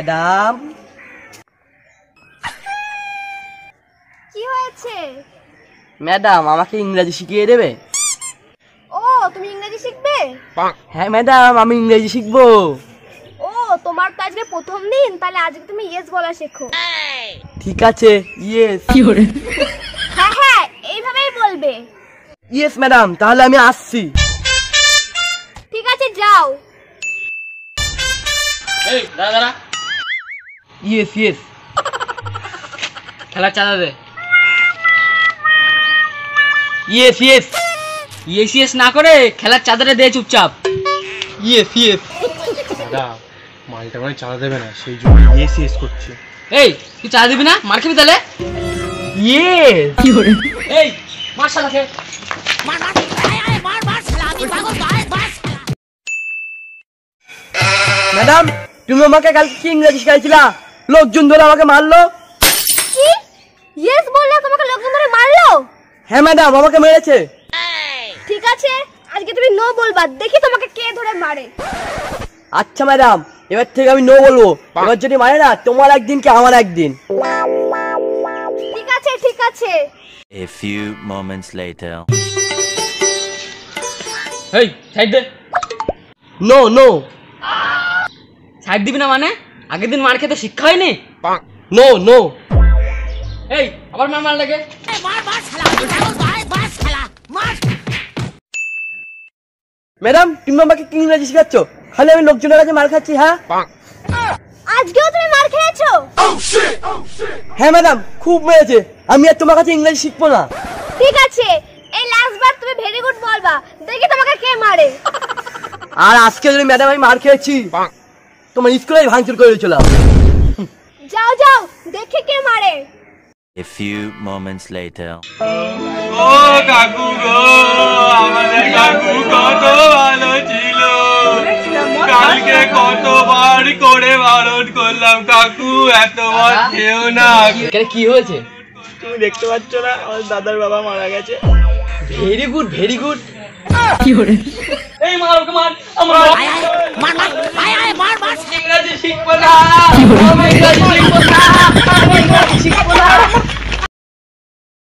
Madam. কি হয়েছে? Madam আমাকে ইংরেজি শিখিয়ে দেবে? ও তুমি ইংরেজি শিখবে? হ্যাঁ ম্যাডাম আমি ইংরেজি শিখবো। ও তোমার তো আজকে প্রথম দিন, তাহলে আজকে তুমি ইয়েস বলা শেখো। ঠিক আছে ইয়েস। হ্যাঁ হ্যাঁ এইভাবেই বলবে। ইয়েস ম্যাডাম, তাহলে আমি আসছি। ঠিক আছে যাও। এই দাদা ইয়েস ইয়েস। খেলার চাঁদা দে। Yes yes. ইয়েস ইয়েস না করে খেলার চাঁদাটা দে চুপচাপ। Yes yes. দাদা মালটা মানে চাঁদা দেবে না, সেই জন্য ইয়েস ইয়েস করছে। এই তুই চাঁদা দিবি না? মার খাবি তাহলে। ইয়েস। এই মার শালাকে। ম্যাডাম তুমি আমাকে কালকে কি ইংরেজি শিখাইছিলা? লোকজন ধরে আমাকে মারলো। কি ইয়েস বললে তোমাকে লোকজন ধরে মারলো? হ্যাঁ ম্যাডাম আমাকে মেরেছে। ঠিক আছে আজকে তুমি নো বলবা, দেখি তোমাকে কে ধরে মারে। আচ্ছা ম্যাডাম এবার থেকে আমি নো বলবো। এবার যদি মারে না তোমার একদিন কি আমার একদিন। ঠিক আছে ঠিক আছে। A few moments later. এই সাইড দে। No no. সাইড দিবি না মানে? আগের দিন মার খেতে শিক্ষা হয়নি? No no. এই আবার মার লাগে। ম্যাডাম তুমি আমাকে কি ইংরেজি শিখাচ্ছ? খালি আমি লোকজনের কাছে মার খাচ্ছি। হ্যাঁ আজকেও তুমি মার খেয়েছো? হ্যাঁ ম্যাডাম খুব মেরেছে। আমি আর তোমার কাছে ইংরেজি শিখবো না। ঠিক আছে এই লাস্ট বার তুমি ভেরি গুড বলবা, দেখি তোমাকে কে মারে। আর আজকে যদি ম্যাডাম আমি মার খেয়েছি তোমার স্কুলে ভাঙচুর করে দিয়েছিলাম। যাও যাও দেখি কে মারে। A few moments later. ও কাকু গো, আমাদের কাকু কত ভালো ছিল। কালকে কতবার করে বারণ করলাম কাকু এতবার খেও না। কি হয়েছে? তুমি দেখতে পাচ্ছ না আমার দাদার বাবা মারা গেছে। Very good very good. এই মার ওকে মার। আমরা ইংরেজি শিখবো না। আমি ইংরেজি শিখবো না।